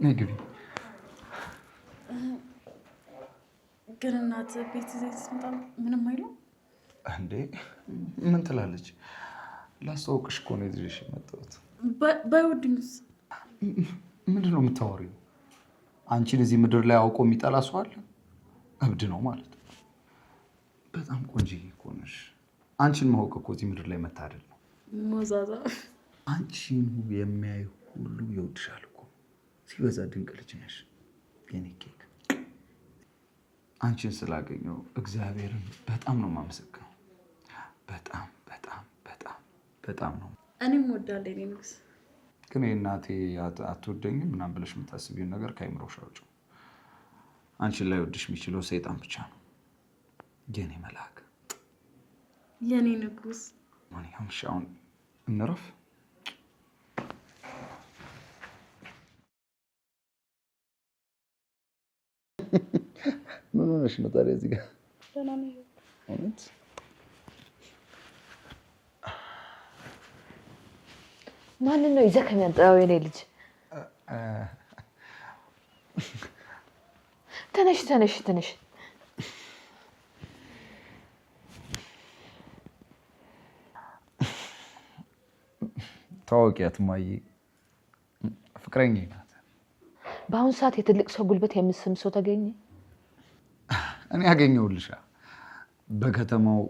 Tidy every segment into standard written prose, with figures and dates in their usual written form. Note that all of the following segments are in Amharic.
ነግቢ ግን እናት ቤት ዘይት ስመጣ ምንም አይሉ እንዴ? ምን ትላለች? ላስተዋውቅሽ እኮ ነው ይዤሽ የመጣሁት። ባይወድኝስ? ምንድን ነው የምታወሪው? አንቺን እዚህ ምድር ላይ አውቆ የሚጠላ ሰው አለ? እብድ ነው ማለት ነው። በጣም ቆንጆዬ እኮ ነሽ። አንቺን ማወቅ እኮ እዚህ ምድር ላይ መታደል ነው። ሞዛዛ አንቺን የሚያይ ሁሉ ይወድሻል እኮ። ሲበዛ ድንቅ ልጅ ነሽ የኔ ኬክ። አንቺን ስላገኘው እግዚአብሔርን በጣም ነው የማመሰግነው። በጣም በጣም በጣም በጣም ነው። እኔም እወዳለሁ የኔ ንጉስ። ግን የእናቴ አትወደኝም ምናምን ብለሽ የምታስቢውን ነገር ከአይምሮሽ አውጪው። አንቺን ላይ ወድሽ የሚችለው ሰይጣን ብቻ ነው። የኔ መልአክ፣ የኔ ንጉስ። ማንኛውም እሺ፣ አሁን እንረፍ። ምን ሆነሽ ነው ታዲያ እዚህ ጋር? ደህና ነኝ። እውነት ማንን ነው ይዘህ ከሚያንጠራው? የኔ ልጅ ተነሽ ተነሽ ተነሽ። ታወቂያት ማዬ ፍቅረኛዬ ናት። በአሁኑ ሰዓት የትልቅ ሰው ጉልበት የምስም ሰው ተገኘ? እኔ ያገኘሁልሻ በከተማው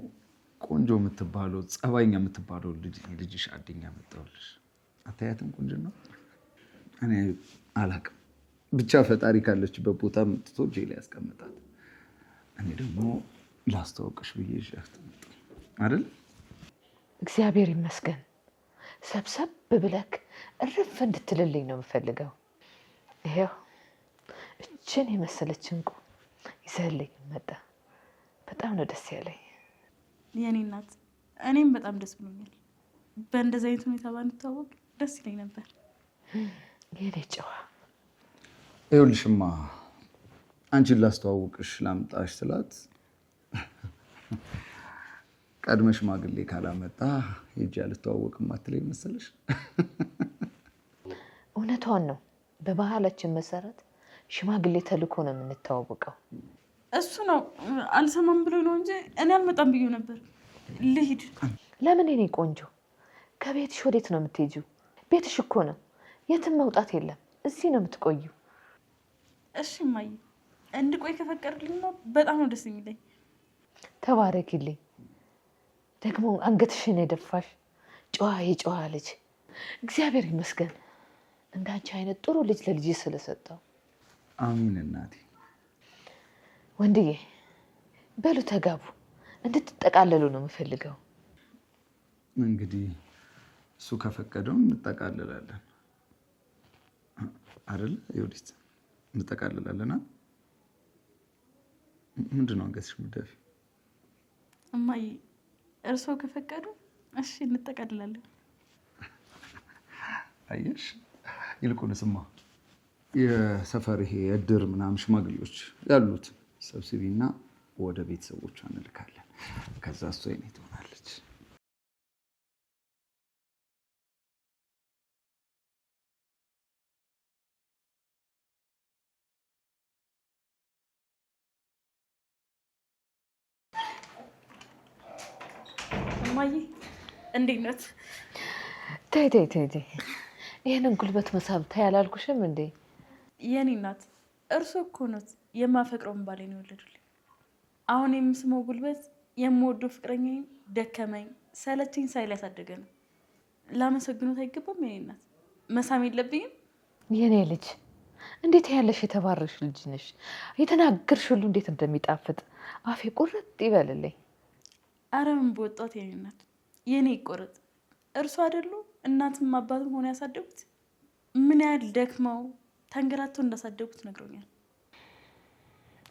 ቆንጆ የምትባለው ጸባይኛ የምትባለው ልጅሽ አድኛ መጣሁልሽ። አታያትም? ቆንጆ ነው። እኔ አላቅም ብቻ ፈጣሪ ካለችበት ቦታ መጥቶ እጄ ላይ ያስቀምጣት። እኔ ደግሞ ላስተዋውቅሽ ብዬ ይዣት መጣሁ አይደል? እግዚአብሔር ይመስገን። ሰብሰብ ብለክ እርፍ እንድትልልኝ ነው የምፈልገው። ይሄው እችን የመሰለች እንቁ ይዘህልኝ መጣ። በጣም ነው ደስ ያለኝ የኔ እናት። እኔም በጣም ደስ ብሎኛል። በእንደዚህ አይነት ሁኔታ ባንተዋወቅ ደስ ይለኝ ነበር። የኔ ጨዋ። ይኸውልሽማ አንቺን ላስተዋውቅሽ ላምጣሽ ስላት ቀድመ ሽማግሌ ካላመጣ ሄጄ አልተዋወቅም አትለኝ መሰለሽ? እውነቷን ነው። በባህላችን መሰረት ሽማግሌ ተልኮ ነው የምንተዋወቀው። እሱ ነው አልሰማም ብሎ ነው እንጂ እኔ አልመጣም ብዬ ነበር። ልሂድ። ለምን? የኔ ቆንጆ ከቤትሽ ወዴት ነው የምትሄጂው? ቤትሽ እኮ ነው። የትም መውጣት የለም። እዚህ ነው የምትቆዩ። እሺ እማዬ፣ እንድቆይ ከፈቀድልኝ ነው በጣም ነው ደስ የሚለኝ። ተባረኪልኝ። ደግሞ አንገትሽን የደፋሽ ጨዋ የጨዋ ልጅ እግዚአብሔር ይመስገን። እንዳንቺ አይነት ጥሩ ልጅ ለልጅ ስለሰጠው። አሚን እናቴ። ወንድዬ በሉ ተጋቡ። እንድትጠቃለሉ ነው የምፈልገው። እንግዲህ እሱ ከፈቀደው እንጠቃለላለን አይደል? ይኸውልሽ እንጠቃለላለን። ምንድን ነው አንገትሽ የምትደፊው? እማዬ እርስዎ ከፈቀዱ እሺ እንጠቃለላለን። አየሽ፣ ይልቁንስማ የሰፈር ይሄ እድር ምናምን ሽማግሌዎች ያሉት ሰብስቢና ወደ ቤተሰቦቿ እንልካለን። ከዛ እሷ የኔ ትሆናለች። እማዬ እንዴት ናት? ተይ ተይ ተይ ተይ፣ ይህንን ጉልበት መሳብ ተይ አላልኩሽም እንዴ? የኔ እናት እርሶ እኮ ኖት የማፈቅረውን ባሌ ነው የወለዱልኝ። አሁን የምስመው ጉልበት የምወደው ፍቅረኛዬ ደከመኝ ሰለቸኝ ሳይል ያሳደገ ነው። ላመሰግኖት አይገባም? የኔ እናት መሳም የለብኝም? የኔ ልጅ እንዴት ያለሽ የተባረሽ ልጅ ነሽ። የተናገርሽ ሁሉ እንዴት እንደሚጣፍጥ አፌ ቁርጥ ይበልልኝ። አረ ምን በወጣት የኔ እናት፣ የኔ ይቆረጥ። እርሱ አይደሉ እናትም አባትም ሆነ ያሳደጉት? ምን ያህል ደክመው ተንገላተው እንዳሳደጉት ነግሮኛል።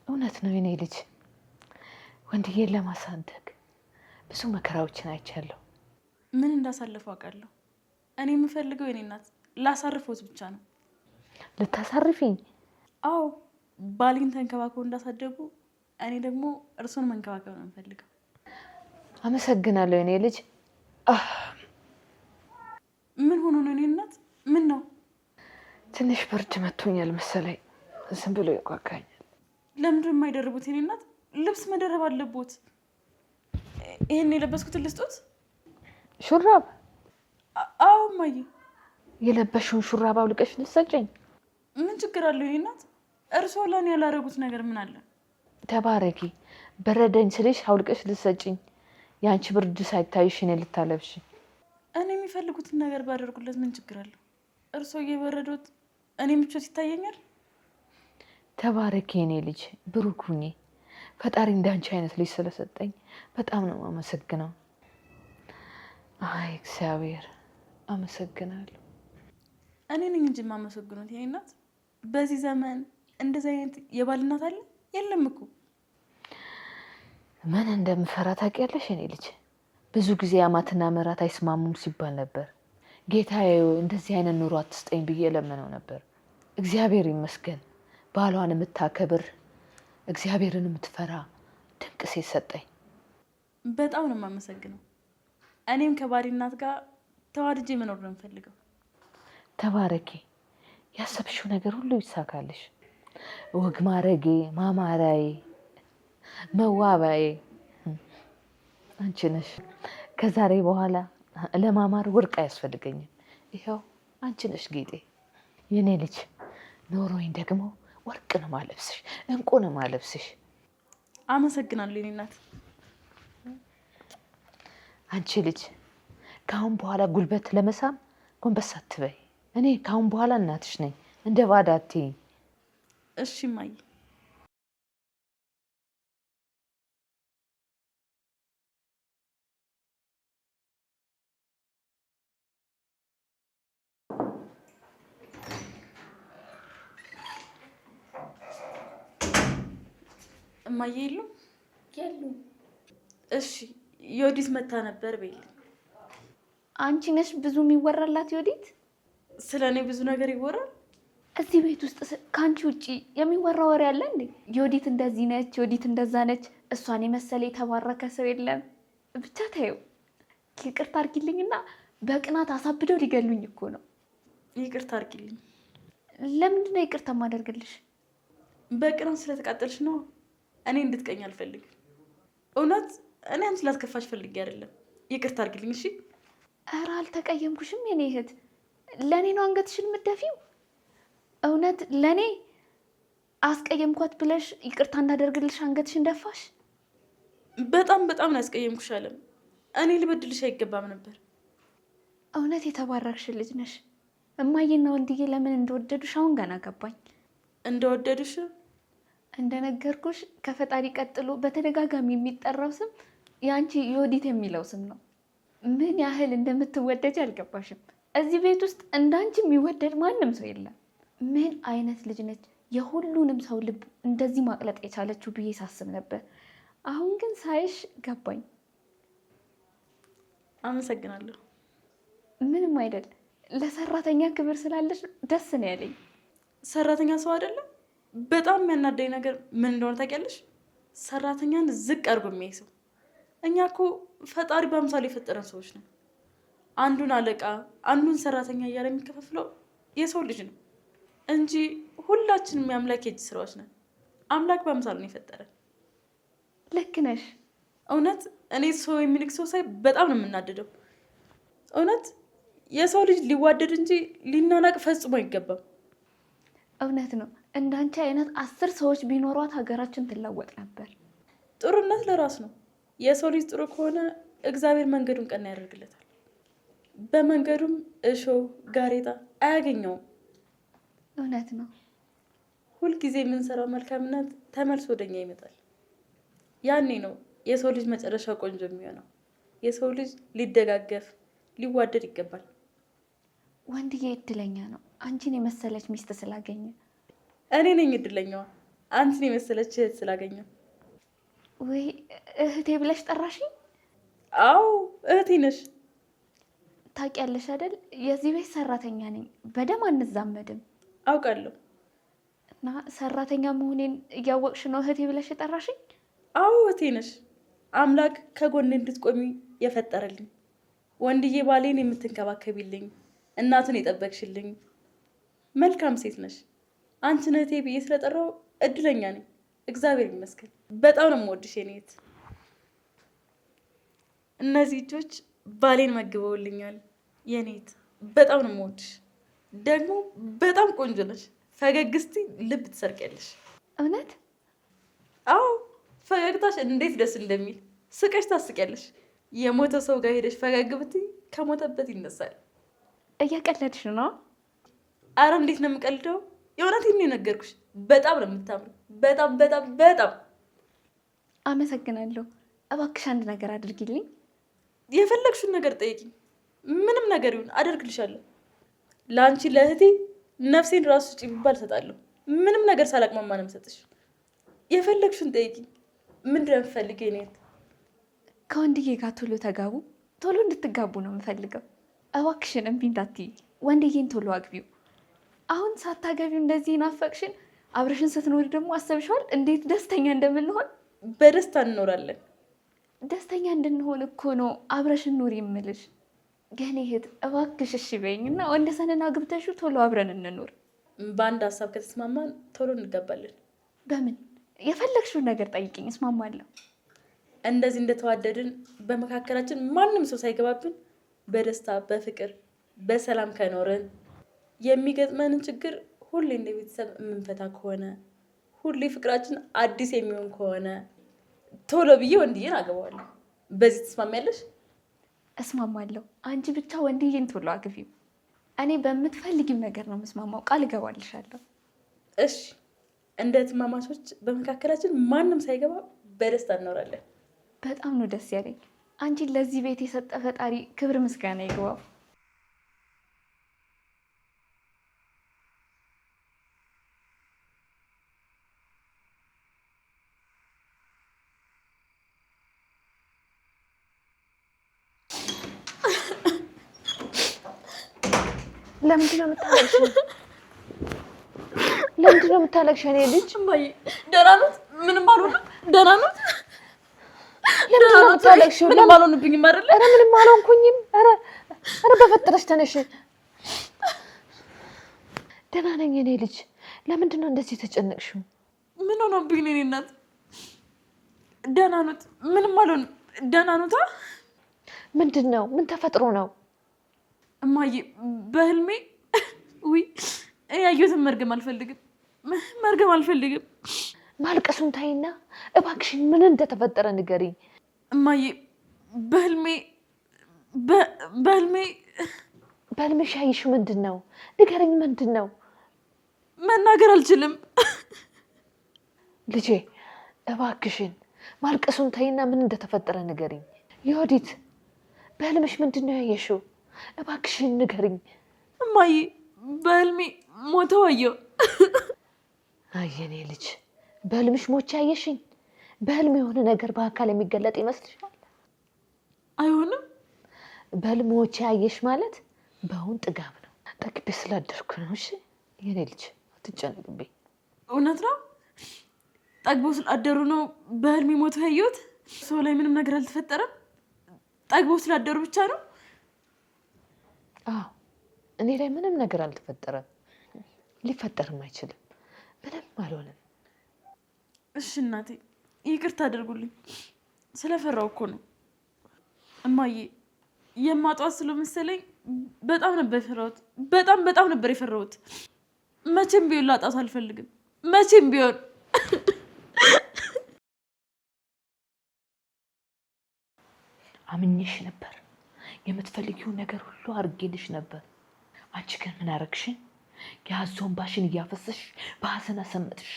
እውነት ነው የኔ ልጅ። ወንድዬን ለማሳደግ ብዙ መከራዎችን አይቻለሁ። ምን እንዳሳለፉ አውቃለሁ። እኔ የምፈልገው የኔ እናት ላሳርፎት ብቻ ነው። ልታሳርፊኝ? አዎ፣ ባሌን ተንከባክበው እንዳሳደጉ እኔ ደግሞ እርሱን መንከባከብ ነው የምፈልገው። አመሰግናለሁ የኔ ልጅ። ምን ሆኖ ነው የኔ እናት? ምን ነው? ትንሽ ብርድ መቶኛል መሰለኝ። ዝም ብሎ ይቋቃኛል። ለምንድን የማይደርቡት? የኔ እናት ልብስ መደረብ አለቦት። ይሄን የለበስኩትን ልስጦት? ሹራብ? አዎ እማዬ። የለበሽውን ሹራብ አውልቀሽ ልትሰጪኝ? ምን ችግር አለው የኔ እናት? እርስዎ ለእኔ ያላረጉት ነገር ምን አለ? ተባረኪ። በረደኝ ስልሽ አውልቀሽ ልትሰጪኝ፣ የአንቺ ብርድ ሳይታይሽ እኔ ልታለብሽ። እኔ የሚፈልጉትን ነገር ባደርጉለት ምን ችግር አለው? እርስዎ እየበረዶት እኔ ምቾት ይታየኛል። ተባረኪ የኔ ልጅ፣ ብሩክ ሁኚ። ፈጣሪ እንዳንቺ አይነት ልጅ ስለሰጠኝ በጣም ነው አመሰግነው። አይ እግዚአብሔር አመሰግናለሁ። እኔ ነኝ እንጂ የማመሰግኑት የኔ እናት። በዚህ ዘመን እንደዚህ አይነት የባል እናት አለ? የለም እኮ። ምን እንደምፈራ ታውቂያለሽ የኔ ልጅ? ብዙ ጊዜ አማትና ምራት አይስማሙም ሲባል ነበር። ጌታዬ እንደዚህ አይነት ኑሮ አትስጠኝ ብዬ ለምነው ነበር። እግዚአብሔር ይመስገን ባሏን የምታከብር እግዚአብሔርን የምትፈራ ድንቅ ሴት ሰጠኝ። በጣም ነው የማመሰግነው። እኔም ከባሌ እናት ጋር ተዋድጄ መኖር ነው የምፈልገው። ተባረኪ። ያሰብሽው ነገር ሁሉ ይሳካልሽ። ወግ ማረጌ፣ ማማራዬ፣ መዋባዬ አንቺ ነሽ። ከዛሬ በኋላ ለማማር ወርቅ አያስፈልገኝም። ይኸው አንቺ ነሽ ጌጤ። የኔ ልጅ ኖሮኝ ደግሞ ወርቅ ነው ማለብስሽ፣ እንቁ ነው ማለብስሽ። አመሰግናለሁ የኔ እናት። አንቺ ልጅ ከአሁን በኋላ ጉልበት ለመሳም ጎንበስ አትበይ። እኔ ከአሁን በኋላ እናትሽ ነኝ፣ እንደ ባዳ አትይኝ። እሺ እማዬ። እማዬ የሉም? የሉም። እሺ ዮዲት መታ ነበር በይልኝ። አንቺ ነሽ ብዙ የሚወራላት ዮዲት? ስለ እኔ ብዙ ነገር ይወራል እዚህ ቤት ውስጥ? ከአንቺ ውጭ የሚወራ ወሬ አለ እንዴ? ዮዲት እንደዚህ ነች፣ ዮዲት እንደዛ ነች፣ እሷን የመሰለ የተባረከ ሰው የለም። ብቻ ታየው። ይቅርታ አድርጊልኝና በቅናት አሳብደው ሊገሉኝ እኮ ነው። ይቅርታ አድርጊልኝ። ለምንድን ነው ይቅርታ ማደርግልሽ? በቅናት ስለተቃጠልሽ ነው። እኔ እንድትቀኝ አልፈልግም። እውነት እኔ አንቺ ላስከፋሽ ፈልጌ አይደለም። ይቅርታ አድርጊልኝ እሺ? ኧረ አልተቀየምኩሽም የኔ እህት። ለእኔ ነው አንገትሽን የምትደፊው? እውነት ለእኔ አስቀየምኳት ብለሽ ይቅርታ እንዳደርግልሽ አንገትሽን ደፋሽ? በጣም በጣም ነው ያስቀየምኩሽ አለም። እኔ ልበድልሽ አይገባም ነበር። እውነት የተባረክሽ ልጅ ነሽ። እማዬና ወንድዬ ለምን እንደወደዱሽ አሁን ገና ገባኝ። እንደወደዱሽ? እንደነገርኩሽ ከፈጣሪ ቀጥሎ በተደጋጋሚ የሚጠራው ስም የአንቺ ዮዲት የሚለው ስም ነው። ምን ያህል እንደምትወደጅ አልገባሽም። እዚህ ቤት ውስጥ እንዳንቺ የሚወደድ ማንም ሰው የለም። ምን አይነት ልጅ ነች የሁሉንም ሰው ልብ እንደዚህ ማቅለጥ የቻለችው ብዬ ሳስብ ነበር። አሁን ግን ሳይሽ ገባኝ። አመሰግናለሁ። ምንም አይደል። ለሰራተኛ ክብር ስላለሽ ደስ ነው ያለኝ። ሰራተኛ ሰው አይደለም። በጣም የሚያናደኝ ነገር ምን እንደሆነ ታውቂያለሽ? ሰራተኛን ዝቅ አድርጎ የሚያይ ሰው። እኛ እኮ ፈጣሪ በአምሳሉ የፈጠረን ሰዎች ነን። አንዱን አለቃ አንዱን ሰራተኛ እያለ የሚከፋፍለው የሰው ልጅ ነው እንጂ ሁላችንም የአምላክ የእጅ ስራዎች ነን። አምላክ በአምሳሉ ነው የፈጠረን። ልክ ነሽ። እውነት እኔ ሰው የሚልክ ሰው ሳይ በጣም ነው የምናደደው። እውነት የሰው ልጅ ሊዋደድ እንጂ ሊናናቅ ፈጽሞ አይገባም። እውነት ነው። እንዳንቺ አይነት 10 ሰዎች ቢኖሯት ሀገራችን ትለወጥ ነበር። ጥሩነት ለራስ ነው። የሰው ልጅ ጥሩ ከሆነ እግዚአብሔር መንገዱን ቀና ያደርግለታል። በመንገዱም እሾህ ጋሬጣ አያገኘውም። እውነት ነው። ሁልጊዜ የምንሰራው መልካምነት ተመልሶ ወደኛ ይመጣል። ያኔ ነው የሰው ልጅ መጨረሻ ቆንጆ የሚሆነው። የሰው ልጅ ሊደጋገፍ ሊዋደድ ይገባል። ወንድዬ እድለኛ ነው አንቺን የመሰለች ሚስት ስላገኘ። እኔ ነኝ እድለኛዋ አንቺን የመሰለች እህት ስላገኘ። ወይ እህቴ ብለሽ ጠራሽኝ? አዎ እህቴ ነሽ። ታውቂያለሽ አይደል? የዚህ ቤት ሰራተኛ ነኝ። በደም አንዛመድም። አውቃለሁ። እና ሰራተኛ መሆኔን እያወቅሽ ነው እህቴ ብለሽ የጠራሽኝ? አዎ እህቴ ነሽ። አምላክ ከጎኔ እንድትቆሚ የፈጠረልኝ። ወንድዬ ባሌን የምትንከባከቢልኝ፣ እናቱን የጠበቅሽልኝ፣ መልካም ሴት ነሽ። አንቺ ነቴ ብዬ ስለጠራው እድለኛ ነኝ። እግዚአብሔር ይመስገን። በጣም ነው የምወድሽ የኔ እህት። እነዚህ እጆች ባሌን መግበውልኛል የኔ እህት። በጣም ነው የምወድሽ። ደግሞ በጣም ቆንጆ ነሽ። ፈገግ ስትይ ልብ ትሰርቂያለሽ። እውነት? አዎ፣ ፈገግታሽ እንዴት ደስ እንደሚል ስቀሽ ታስቂያለሽ። የሞተ ሰው ጋር ሄደሽ ፈገግ ብትይ ከሞተበት ይነሳል። እያቀለድሽ ነው? አረ እንዴት ነው የምቀልደው? የእውነቴን ነው የነገርኩሽ። በጣም ነው የምታምሩ። በጣም በጣም በጣም አመሰግናለሁ። እባክሽ አንድ ነገር አድርጊልኝ። የፈለግሽውን ነገር ጠይቂኝ። ምንም ነገር ይሁን አደርግልሻለሁ። ለአንቺ ለእህቴ ነፍሴን ራሱ ውጪ ቢባል እሰጣለሁ። ምንም ነገር ሳላቅማማ ነው የምሰጥሽ። የፈለግሽውን ጠይቂኝ። ምንድን ነው የምትፈልጊው የኔ እህት? ከወንድዬ ጋር ቶሎ ተጋቡ። ቶሎ እንድትጋቡ ነው የምፈልገው። እባክሽን እምቢ እንዳትዪ። ወንድዬን ቶሎ አግቢው። አሁን ሳታገቢው እንደዚህ ናፈቅሽን። አብረሽን ስትኖሪ ደግሞ አሰብሽዋል እንዴት ደስተኛ እንደምንሆን? በደስታ እንኖራለን። ደስተኛ እንድንሆን እኮ ነው አብረሽን ኑሪ የምልሽ። የኔ እህት እባክሽ እሺ በይኝ እና ወንደሰንን አግብተሽው ቶሎ አብረን እንኑር። በአንድ ሀሳብ ከተስማማን ቶሎ እንገባለን። በምን? የፈለግሽውን ነገር ጠይቅኝ፣ እስማማለሁ። እንደዚህ እንደተዋደድን በመካከላችን ማንም ሰው ሳይገባብን በደስታ በፍቅር በሰላም ከኖርን የሚገጥመንን ችግር ሁሌ እንደ ቤተሰብ የምንፈታ ከሆነ ሁሌ ፍቅራችን አዲስ የሚሆን ከሆነ ቶሎ ብዬ ወንድዬን አገባዋለሁ። በዚህ ትስማሚያለሽ? እስማማለሁ። አንቺ ብቻ ወንድዬን ቶሎ አግቢው። እኔ በምትፈልጊው ነገር ነው የምስማማው። ቃል እገባልሻለሁ። እሺ፣ እንደ ትማማቾች በመካከላችን ማንም ሳይገባ በደስታ እንኖራለን። በጣም ነው ደስ ያለኝ። አንቺን ለዚህ ቤት የሰጠ ፈጣሪ ክብር ምስጋና ይግባው። ለምንድን ነው የምታለቅሽው? ለምንድን ነው የምታለቅሽው? እኔ ልጅ እማዬ ደህና ኖት? ምንም አልሆንም። ደህና ኖት? ለምንድን ነው የምታለቅሽው? ምንም አልሆንብኝም አይደለ? ኧረ ምንም አልሆንኩኝም። ኧረ በፈጠረሽ ተነሽ። ደህና ነኝ እኔ ልጅ። ለምንድን ነው እንደዚህ የተጨነቅሽው? ምን ሆኖብኝ ነው? እኔ እናት ደህና ኖት? ምንም አልሆንም። ደህና ኖታ? ምንድን ነው? ምን ተፈጥሮ ነው? እማዬ በህልሜ ውይ ያየሁትን መርገም አልፈልግም። ማልቀሱን ታይና እባክሽን ምን እንደተፈጠረ ንገሪኝ። እማዬ በህልምሽ ያየሽው ምንድን ነው? ንገረኝ። ምንድን ነው? መናገር አልችልም። ልጄ እባክሽን ማልቀሱን ታይና ምን እንደተፈጠረ ንገሪኝ። ዮዲት በህልምሽ ምንድን ነው ያየሽው? እባክሽን ንገሪኝ። እማዬ በህልሜ ሞተው አየሁ። አየኔ ልጅ በህልምሽ ሞቼ አየሽኝ? በህልም የሆነ ነገር በአካል የሚገለጥ ይመስልሻል? አይሆንም። በህልም ሞቼ አየሽ ማለት በአሁን ጥጋብ ነው። ጠግቤ ስላደርኩ ነው። እሺ የኔ ልጅ አትጨነቅብኝ። እውነት ነው። ጠግቦ ስላደሩ ነው በህልሜ ሞተው ያየሁት። ሰው ላይ ምንም ነገር አልተፈጠረም። ጠግቦ ስላደሩ ብቻ ነው። አዎ እኔ ላይ ምንም ነገር አልተፈጠረም። ሊፈጠርም አይችልም። ምንም አልሆነም። እሺ እናቴ ይቅርታ አድርጉልኝ። ስለፈራው እኮ ነው እማዬ። የማጧት ስለመሰለኝ በጣም ነበር የፈራሁት። በጣም ነበር የፈራሁት። መቼም ቢሆን ላጣት አልፈልግም። መቼም ቢሆን አምኜሽ ነበር። የምትፈልጊው ነገር ሁሉ አድርጌልሽ ነበር። አንቺ ግን ምን አረግሽኝ? የሀዘን ባሽን እያፈሰሽ በሀዘን አሰመጥሽ።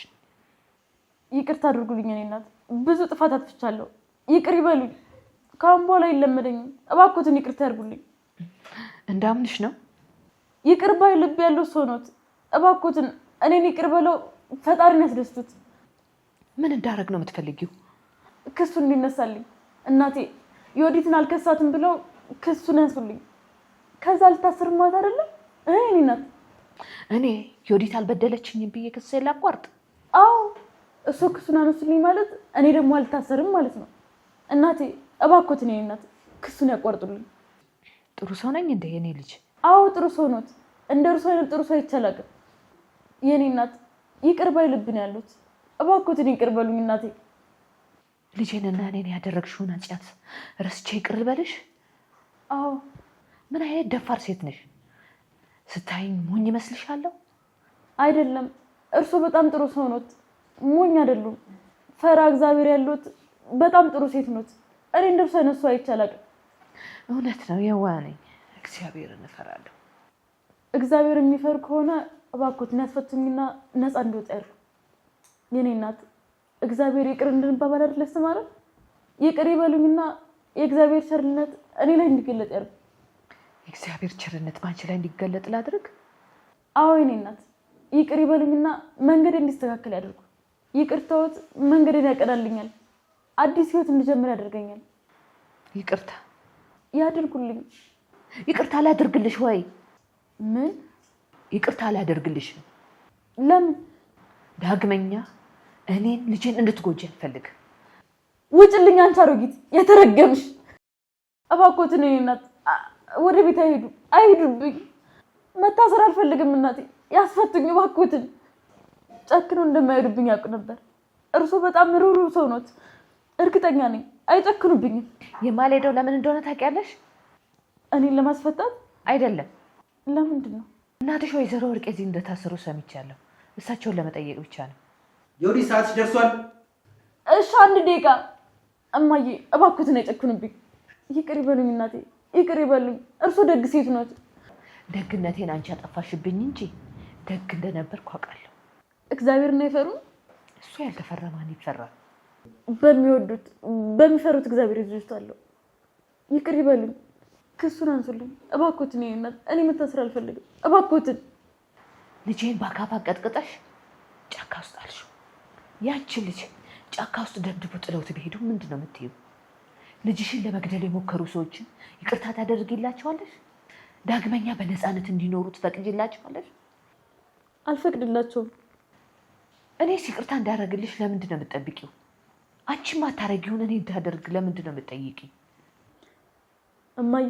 ይቅርታ አድርጉልኝ እኔ እናት። ብዙ ጥፋት አጥፍቻለሁ። ይቅር ይበሉኝ። ከአሁን በኋላ አይለመደኝም። እባክዎትን ይቅርታ ያድርጉልኝ። እንዳምንሽ ነው። ይቅር ባይ ልብ ያለው ሰው ኖት። እባክዎትን እኔን ይቅር በለው። ፈጣሪን ያስደስቱት። ምን እንዳረግ ነው የምትፈልጊው? ክሱ እንዲነሳልኝ። እናቴ ዮዲትን አልከሳትም ብለው ክሱን ያንሱልኝ። ከዛ ልታስር ማለት አይደለም እኔ እናት። እኔ ዮዲት አልበደለችኝም ብዬ ክስ ላቋርጥ? አዎ እሱ ክሱን አነሱልኝ ማለት እኔ ደግሞ አልታሰርም ማለት ነው። እናቴ እባክዎትን እኔ እናት ክሱን ያቋርጡልኝ። ጥሩ ሰው ነኝ እንደ የኔ ልጅ? አዎ ጥሩ ሰው ኖት። እንደ እርሱ አይነት ጥሩ ሰው አይቻላቅም። የኔ እናት ይቅር ባይ ልብ ነው ያሉት። እባክዎትን ይቅር በሉኝ እናቴ። ልጄንና እኔን ያደረግሽውን ኃጢአት ረስቼ ይቅር ልበልሽ? አዎ። ምን አይነት ደፋር ሴት ነሽ? ስታይኝ ሞኝ ይመስልሻለሁ? አይደለም፣ እርሶ በጣም ጥሩ ሰው ኖት። ሞኝ አይደሉም። ፈራ እግዚአብሔር ያሉት በጣም ጥሩ ሴት ኖት። እኔ እንደርሱ አይነሱ አይቻላል። እውነት ነው፣ የዋህ ነኝ። እግዚአብሔርን እፈራለሁ። እግዚአብሔር የሚፈር ከሆነ እባክዎትን ያስፈቱኝና ነፃ እንድወጣ ያሉ። የኔ እናት እግዚአብሔር ይቅር እንድንባባል አይደል ያስተማረን? ይቅር ይበሉኝና የእግዚአብሔር ቸርነት እኔ ላይ እንዲገለጥ ያሉ። የእግዚአብሔር ቸርነት ባንቺ ላይ እንዲገለጥ ላድርግ? አዎ የኔ እናት ይቅር ይበሉኝና መንገዴ እንዲስተካከል ያደርጉ። ይቅርታዎት መንገዴን ያቀዳልኛል፣ አዲስ ህይወት እንድጀምር ያደርገኛል። ይቅርታ ያድርጉልኝ። ይቅርታ ላድርግልሽ ወይ? ምን? ይቅርታ ላደርግልሽ። ለምን? ዳግመኛ እኔን ልጄን እንድትጎጂ አልፈልግም። ውጭልኝ አንቺ አሮጊት፣ የተረገምሽ። እባክዎትን የኔ እናት ወደ ቤት አይሄዱ፣ አይሄዱብኝ። መታሰር አልፈልግም እናቴ፣ ያስፈቱኝ እባክዎትን። ጨክነው እንደማይሄዱብኝ ያውቁ ነበር። እርሶ በጣም ሩህሩህ ሰው ኖት፣ እርግጠኛ ነኝ አይጨክኑብኝም። የማልሄደው ለምን እንደሆነ ታውቂያለሽ? እኔን ለማስፈታት አይደለም። ለምንድን ነው? እናትሽ ወይዘሮ ወርቄ እዚህ እንደታሰሩ ሰምቻለሁ። እሳቸውን ለመጠየቅ ብቻ ነው። የወዲህ ሰዓትሽ ደርሷል። እሺ 1 ደቂቃ። እማዬ እባክዎትን አይጨክኑብኝ። ይቅር ይበሉኝ እናቴ፣ ይቅር ይበሉኝ። እርሶ ደግ ሴት ኖት። ደግነቴን አንቺ አጠፋሽብኝ እንጂ ደግ እንደነበርኩ አውቃለሁ። እግዚአብሔርን አይፈሩም? እሱ ያልተፈራ ማን ይፈራል? በሚወዱት በሚፈሩት እግዚአብሔር ይዙታለሁ። ይቅር ይበሉኝ። ክሱን አንሱልኝ እባክዎትን። እኔ መታሰር አልፈልግም እባክዎትን። ልጄን በአካፋ ቀጥቅጠሽ ጫካ ውስጥ አልሽው። ያቺ ልጅ ጫካ ውስጥ ደብድቦ ጥለውት ቢሄዱ ምንድን ነው የምትይው? ልጅሽን ለመግደል የሞከሩ ሰዎችን ይቅርታ ታደርጊላቸዋለሽ? ዳግመኛ በነፃነት እንዲኖሩ ትፈቅጂላቸዋለሽ? አልፈቅድላቸውም። እኔስ ይቅርታ እንዳደረግልሽ ለምንድን ነው የምትጠብቂው? አንቺ ማታረጊውን እኔ እንዳደርግ ለምንድን ነው የምትጠይቂው? እማዬ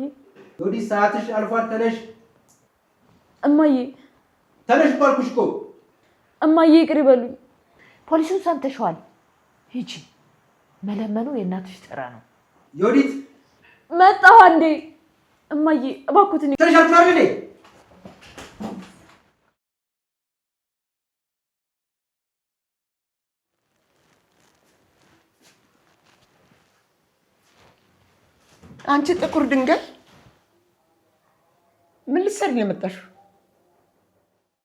የወዲህ ሰዓትሽ አልፏል። ተነሽ እማዬ፣ ተነሽ እኮ አልኩሽ እኮ። እማዬ ይቅር ይበሉኝ። ፖሊሱን ሰምተሽዋል። ሂጂ። መለመኑ የእናትሽ ስራ ነው። የወዲት መጣሁ አንዴ። እማዬ እባክዎትን ተነሻችሁ አይደል? አንቺ ጥቁር ድንጋይ ምን ልትሰሪ ነው የመጣሽው?